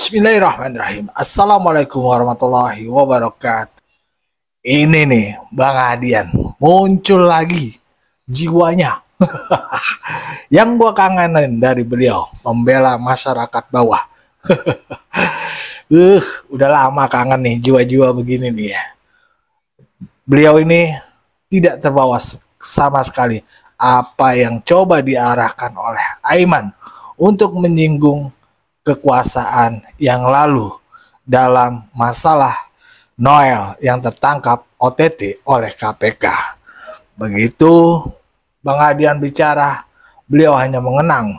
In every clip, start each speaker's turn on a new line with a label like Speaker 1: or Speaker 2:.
Speaker 1: Bismillahirrahmanirrahim. Assalamualaikum warahmatullahi wabarakatuh. Ini nih Bang Adian muncul lagi jiwanya. Yang gua kangenin dari beliau membela masyarakat bawah. Udah lama kangen nih jiwa-jiwa begini nih ya. Beliau ini tidak terbawa sama sekali apa yang coba diarahkan oleh Aiman untuk menyinggung kekuasaan yang lalu dalam masalah Noel yang tertangkap OTT oleh KPK. Begitu Bang Adian bicara, beliau hanya mengenang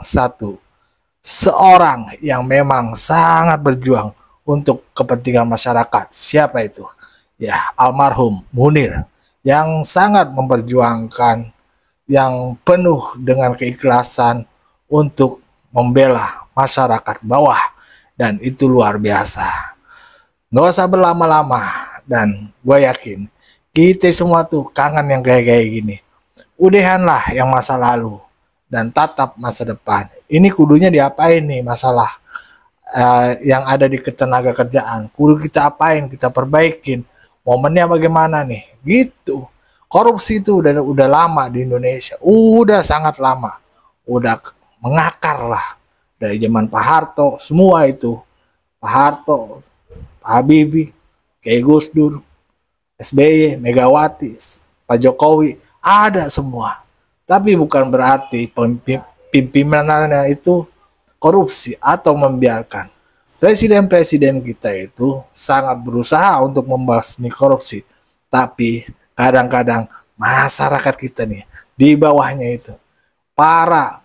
Speaker 1: seorang yang memang sangat berjuang untuk kepentingan masyarakat. Siapa itu? Ya, almarhum Munir yang sangat memperjuangkan, yang penuh dengan keikhlasan untuk membela masyarakat bawah, dan itu luar biasa. Nggak usah berlama-lama, dan gue yakin kita semua tuh kangen yang kayak gini. Udahanlah yang masa lalu dan tatap masa depan. Ini kudunya diapain nih masalah yang ada di ketenaga kerjaan? Kudu kita apain? Kita perbaikin. Momennya bagaimana nih? Gitu. Korupsi itu udah lama di Indonesia. Udah sangat lama. Udah mengakar lah. Dari zaman Pak Harto, semua itu. Pak Harto, Pak Habibie, Kiai Gus Dur, SBY, Megawati, Pak Jokowi, ada semua. Tapi bukan berarti pimpinannya itu korupsi atau membiarkan. Presiden-presiden kita itu sangat berusaha untuk membasmi korupsi. Tapi kadang-kadang masyarakat kita nih, di bawahnya itu, para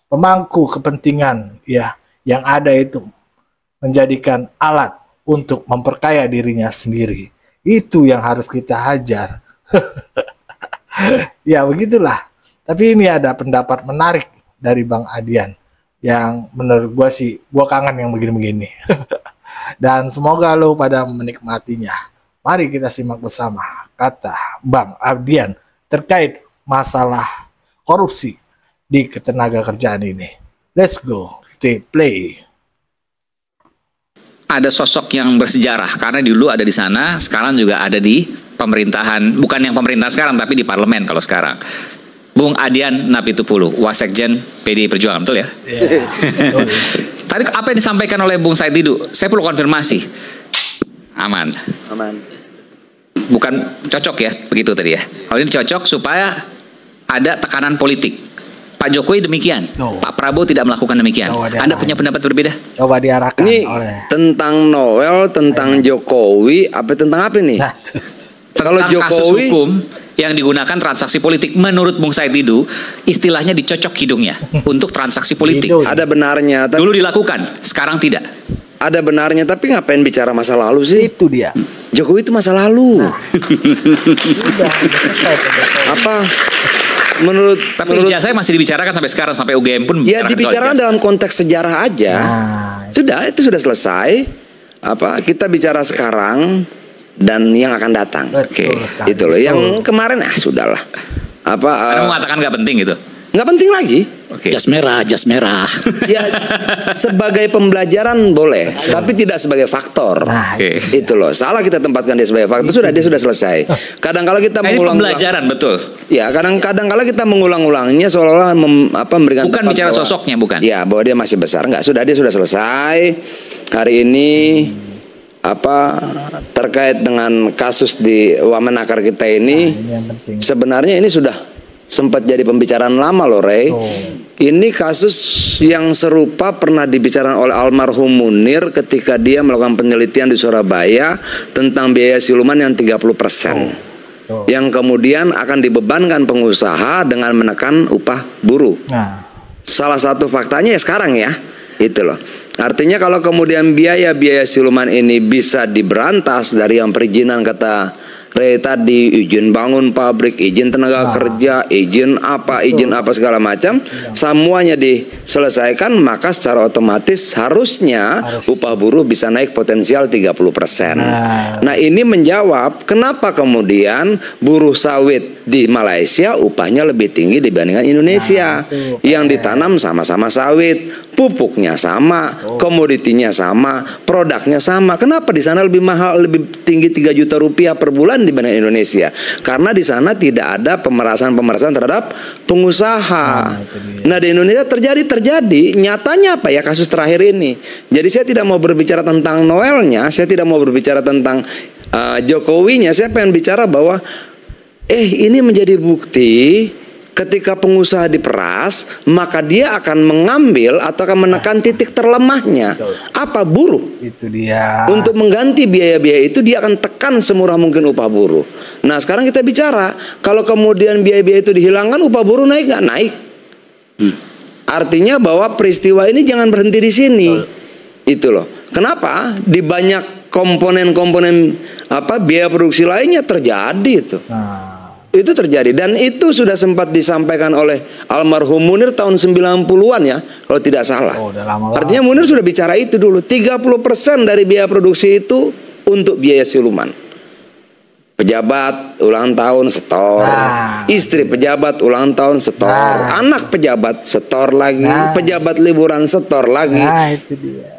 Speaker 1: pemangku kepentingan ya yang ada itu menjadikan alat untuk memperkaya dirinya sendiri. Itu yang harus kita hajar. Ya begitulah. Tapi ini ada pendapat menarik dari Bang Adian yang menurut gua sih, gua kangen yang begini-begini. Dan semoga lo pada menikmatinya. Mari kita simak bersama kata Bang Adian terkait masalah korupsi di ketenaga kerjaan ini. Let's go, kita play.
Speaker 2: Ada sosok yang bersejarah karena dulu ada di sana, sekarang juga ada di pemerintahan, bukan yang pemerintah sekarang tapi di parlemen kalau sekarang. Bung Adian Napitupulu, Wasekjen PDI Perjuangan, betul ya?
Speaker 1: Yeah, betul.
Speaker 2: Tadi apa yang disampaikan oleh Bung Said Didu? Saya perlu konfirmasi. Aman. Bukan cocok ya, begitu tadi ya. Kalau ini cocok supaya ada tekanan politik. Pak Jokowi demikian, Pak Prabowo tidak melakukan demikian. Anda punya pendapat berbeda?
Speaker 1: Coba diarahkan
Speaker 3: ini
Speaker 1: oleh
Speaker 3: tentang Noel, tentang Jokowi, tentang apa nih?
Speaker 1: Nah,
Speaker 2: Kalau kasus hukum yang digunakan transaksi politik, menurut Bung Said Didu, istilahnya dicocok hidungnya untuk transaksi politik.
Speaker 3: Ada benarnya.
Speaker 2: Dulu dilakukan, sekarang tidak.
Speaker 3: Ada benarnya, tapi ngapain bicara masa lalu sih?
Speaker 1: itu dia.
Speaker 3: Jokowi itu masa lalu.
Speaker 1: Udah selesai.
Speaker 3: Apa? Menurut
Speaker 2: ijazah masih dibicarakan sampai sekarang, sampai UGM pun
Speaker 3: ya dibicarakan dalam konteks sejarah aja. Sudah, itu sudah selesai. Kita bicara sekarang dan yang akan datang. Itu loh. Yang kemarin sudahlah.
Speaker 2: Anda mengatakan nggak penting gitu?
Speaker 3: Nggak penting lagi.
Speaker 4: Jas merah.
Speaker 3: Ya, sebagai pembelajaran boleh, tapi tidak sebagai faktor. Itu loh. Salah kita tempatkan dia sebagai faktor. Dia sudah selesai. Kadang-kala kita mengulang
Speaker 2: pembelajaran, betul.
Speaker 3: Ya, kadang-kala kita mengulang-ulangnya seolah-olah memberikan
Speaker 2: bukan bicara sosoknya, bukan.
Speaker 3: Ya, bahwa dia masih besar. Enggak, dia sudah selesai. Hari ini terkait dengan kasus di Wamenakar kita ini, sebenarnya ini sudah sempat jadi pembicaraan lama loh, Rey. Ini kasus yang serupa pernah dibicarakan oleh almarhum Munir ketika dia melakukan penelitian di Surabaya tentang biaya siluman yang 30%. Yang kemudian akan dibebankan pengusaha dengan menekan upah buruh. Salah satu faktanya ya sekarang ya. Itu loh. Artinya kalau kemudian biaya-biaya siluman ini bisa diberantas dari yang perizinan kata Ray tadi, izin bangun pabrik, izin tenaga kerja, izin apa segala macam, semuanya diselesaikan, maka secara otomatis harusnya upah buruh bisa naik potensial 30%. Nah, ini menjawab kenapa kemudian buruh sawit di Malaysia upahnya lebih tinggi dibandingkan Indonesia yang ditanam sama-sama sawit. pupuknya sama, komoditinya sama, produknya sama. Kenapa di sana lebih mahal, lebih tinggi 3 juta rupiah per bulan dibanding Indonesia? Karena di sana tidak ada pemerasan terhadap pengusaha. Nah, di Indonesia terjadi. Nyatanya apa ya kasus terakhir ini? Jadi saya tidak mau berbicara tentang Noelnya, saya tidak mau berbicara tentang Jokowinya. Saya pengen bicara bahwa ini menjadi bukti. Ketika pengusaha diperas, maka dia akan mengambil atau akan menekan titik terlemahnya. Apa? Buruh.
Speaker 1: Itu dia.
Speaker 3: Untuk mengganti biaya-biaya itu dia akan tekan semurah mungkin upah buruh. Nah, sekarang kita bicara, kalau kemudian biaya-biaya itu dihilangkan, upah buruh naik nggak? Naik. Artinya bahwa peristiwa ini jangan berhenti di sini. Itu loh. Kenapa? Di banyak komponen-komponen biaya produksi lainnya terjadi itu. Itu terjadi, dan itu sudah sempat disampaikan oleh almarhum Munir tahun 90-an ya, kalau tidak salah.
Speaker 1: Udah lama.
Speaker 3: Artinya Munir sudah bicara itu dulu. 30% dari biaya produksi itu untuk biaya siluman. Pejabat ulang tahun setor, istri pejabat ulang tahun setor, anak pejabat setor lagi, pejabat liburan setor lagi.
Speaker 1: Itu dia.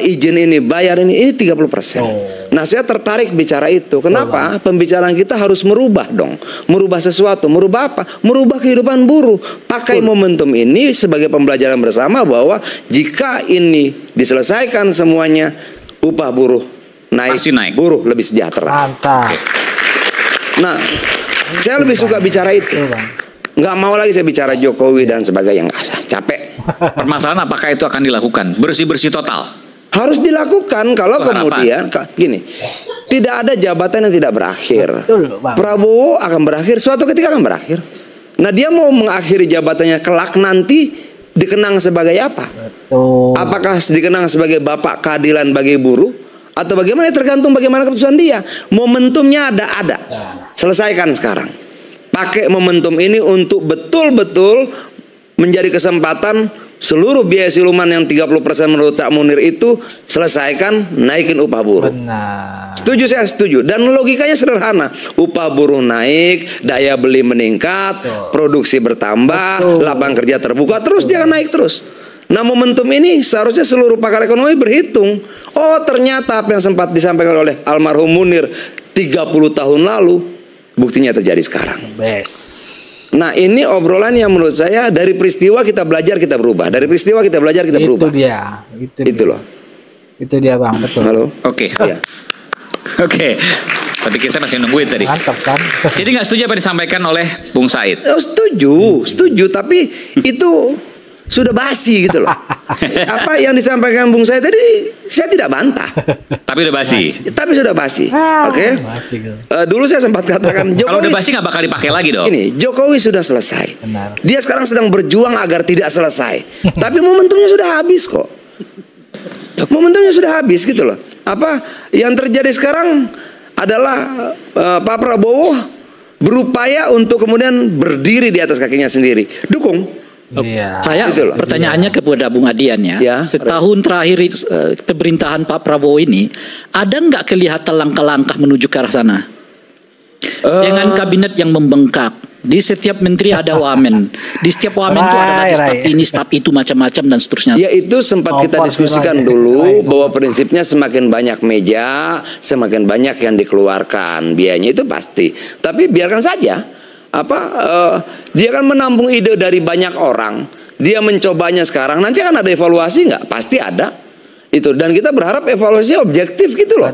Speaker 3: Izin ini, bayar ini 30%. Nah, saya tertarik bicara itu. Kenapa? Pembicaraan kita harus merubah dong. Merubah sesuatu. Merubah apa? Merubah kehidupan buruh. Pakai momentum ini sebagai pembelajaran bersama bahwa jika ini diselesaikan semuanya, upah buruh naik. Buruh lebih sejahtera.
Speaker 1: Mantap.
Speaker 3: Nah, saya lebih suka bicara itu. Nggak mau lagi saya bicara Jokowi dan sebagainya. Capek.
Speaker 2: Permasalahan apakah itu akan dilakukan? Bersih-bersih total?
Speaker 3: Harus dilakukan. Kalau kemudian gini, tidak ada jabatan yang tidak berakhir. Prabowo akan berakhir, suatu ketika akan berakhir. Nah, dia mau mengakhiri jabatannya kelak nanti dikenang sebagai apa? Apakah dikenang sebagai bapak keadilan bagi buruh? Atau bagaimana? Tergantung bagaimana keputusan dia. Momentumnya ada. Selesaikan sekarang. Pakai momentum ini untuk betul-betul menjadi kesempatan seluruh biaya siluman yang 30% menurut Cak Munir itu selesaikan, naikin upah buruh.
Speaker 1: Benar.
Speaker 3: Setuju, saya setuju. Dan logikanya sederhana. Upah buruh naik, daya beli meningkat, produksi bertambah, lapangan kerja terbuka, terus dia akan naik terus. Nah, momentum ini seharusnya seluruh pakar ekonomi berhitung. Oh, ternyata apa yang sempat disampaikan oleh almarhum Munir 30 tahun lalu, buktinya terjadi sekarang. Nah, ini obrolan yang menurut saya dari peristiwa kita belajar, kita berubah. Dari peristiwa kita belajar, kita berubah.
Speaker 1: Itu dia.
Speaker 3: Itu loh.
Speaker 1: Itu dia, Bang. Betul.
Speaker 3: Halo.
Speaker 2: Oke.
Speaker 3: Ya.
Speaker 2: Oke. Tapi saya masih nungguin tadi.
Speaker 1: Mantap kan?
Speaker 2: Jadi nggak setuju apa yang disampaikan oleh Bung Said?
Speaker 3: Setuju. Tapi itu sudah basi gitu loh. Apa yang disampaikan Bung Said tadi saya tidak bantah.
Speaker 2: Tapi udah basi.
Speaker 3: Tapi sudah basi. Oke. Dulu saya sempat katakan Jokowi,
Speaker 2: kalau udah basi nggak bakal dipakai lagi dong.
Speaker 3: Ini Jokowi sudah selesai.
Speaker 1: Benar.
Speaker 3: Dia sekarang sedang berjuang agar tidak selesai. Tapi momentumnya sudah habis kok. Momentumnya sudah habis gitu loh. Apa yang terjadi sekarang adalah Pak Prabowo berupaya untuk kemudian berdiri di atas kakinya sendiri. Dukung.
Speaker 4: Saya pertanyaannya kepada Bung Adian ya. Setahun terakhir pemerintahan Pak Prabowo ini, ada nggak kelihatan langkah-langkah menuju ke arah sana? Dengan kabinet yang membengkak, di setiap menteri ada wamen, di setiap wamen itu ada staf ini, staf itu, macam-macam dan seterusnya.
Speaker 3: Ya, itu sempat kita diskusikan dulu bahwa prinsipnya semakin banyak meja, semakin banyak yang dikeluarkan biayanya, itu pasti. Tapi biarkan saja. Dia kan menampung ide dari banyak orang. Dia mencobanya sekarang. Nanti akan ada evaluasi nggak? Pasti ada. Itu, dan kita berharap evaluasi objektif gitu loh.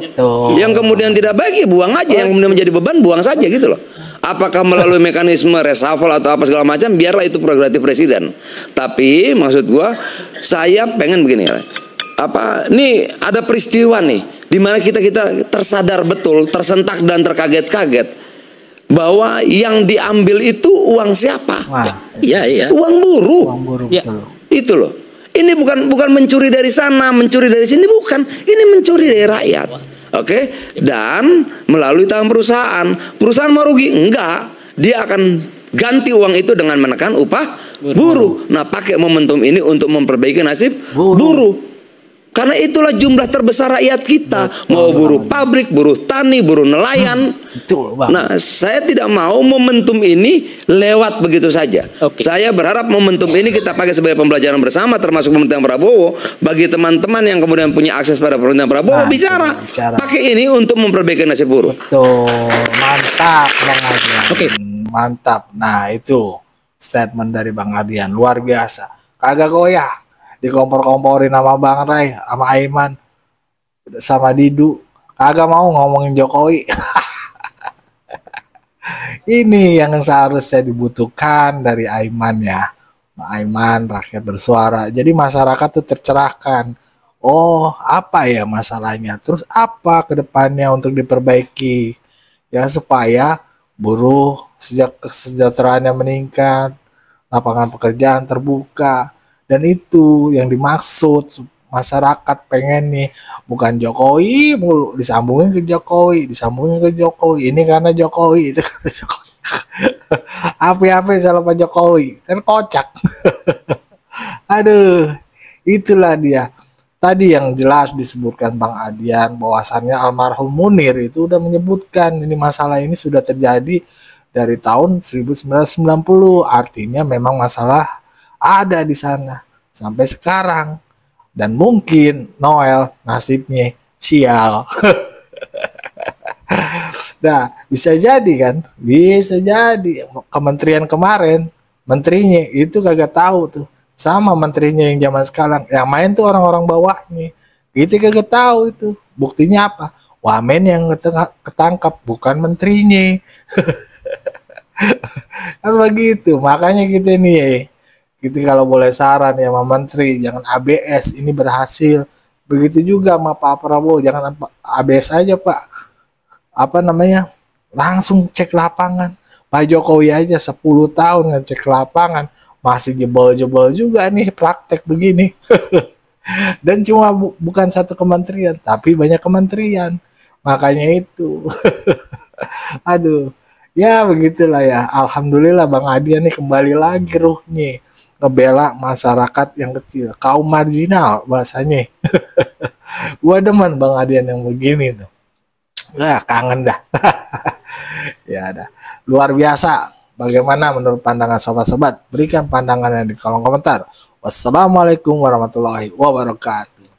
Speaker 3: Yang kemudian tidak baik ya buang aja. Yang kemudian menjadi beban buang saja gitu loh. Apakah melalui mekanisme reshuffle atau apa segala macam, biarlah itu prerogatif presiden. Tapi maksud gua, saya pengen begini ya. Nih ada peristiwa nih di mana kita tersadar betul, tersentak dan terkaget-kaget bahwa yang diambil itu uang siapa?
Speaker 4: Iya.
Speaker 3: Uang buruh.
Speaker 1: Betul.
Speaker 3: Itu loh. Ini bukan mencuri dari sana, mencuri dari sini, bukan. Ini mencuri dari rakyat. Oke? Dan melalui tangan perusahaan. Perusahaan mau rugi? Enggak. Dia akan ganti uang itu dengan menekan upah buruh. Nah, pakai momentum ini untuk memperbaiki nasib buruh. Karena itulah jumlah terbesar rakyat kita. Mau buruh pabrik, buruh tani, buruh nelayan.
Speaker 1: Betul, Bang.
Speaker 3: Nah, saya tidak mau momentum ini lewat begitu saja. Saya berharap momentum ini kita pakai sebagai pembelajaran bersama, termasuk pemerintahan Prabowo. Bagi teman-teman yang kemudian punya akses pada pemerintahan Prabowo, bicara. Pakai ini untuk memperbaiki nasib buruh.
Speaker 1: Betul, mantap Bang Adian. Mantap. Nah, itu statement dari Bang Adian, luar biasa. Kagak goyah, dikompor-komporin sama Bang Ray, sama Aiman, sama Didu, kagak mau ngomongin Jokowi. Ini yang seharusnya dibutuhkan dari Aiman ya. Aiman, rakyat bersuara. Jadi masyarakat tuh tercerahkan. Oh, apa ya masalahnya? Terus apa ke depannya untuk diperbaiki? Ya supaya buruh sejak kesejahteraannya meningkat, lapangan pekerjaan terbuka, dan itu yang dimaksud masyarakat pengen nih, bukan Jokowi mulu disambungin ke Jokowi, ini karena Jokowi, itu karena Jokowi. Apa-apa salah Pak Jokowi, kan kocak. Aduh, itulah dia. Tadi yang jelas disebutkan Bang Adian bahwasannya almarhum Munir itu udah menyebutkan ini masalah ini sudah terjadi dari tahun 1990. Artinya memang masalah ada di sana sampai sekarang. Dan mungkin Noel nasibnya sial. Nah, bisa jadi kan? Bisa jadi. Kementerian kemarin, menterinya itu kagak tahu tuh. Sama menterinya yang zaman sekarang. Yang main tuh orang-orang bawahnya. Itu kagak tahu itu. Buktinya apa? Wamen yang ketangkap, bukan menterinya. Kan begitu. Makanya kita nih ya. Gitu kalau boleh saran ya sama menteri, jangan ABS, ini berhasil. Begitu juga sama Pak Prabowo, jangan ABS aja Pak. Apa namanya? Langsung cek lapangan. Pak Jokowi aja 10 tahun ngecek lapangan, masih jebol-jebol juga nih praktek begini. Dan cuma bukan satu kementerian, tapi banyak kementerian. Makanya itu. Aduh. Ya begitulah ya. Alhamdulillah Bang Adian nih kembali lagi ruhnya. Ngebela masyarakat yang kecil, kaum marginal bahasanya. Gua demen Bang Adian yang begini tuh. Kangen dah. Ya dah. Luar biasa. Bagaimana menurut pandangan sobat-sobat? Berikan pandangannya di kolom komentar. Wassalamualaikum warahmatullahi wabarakatuh.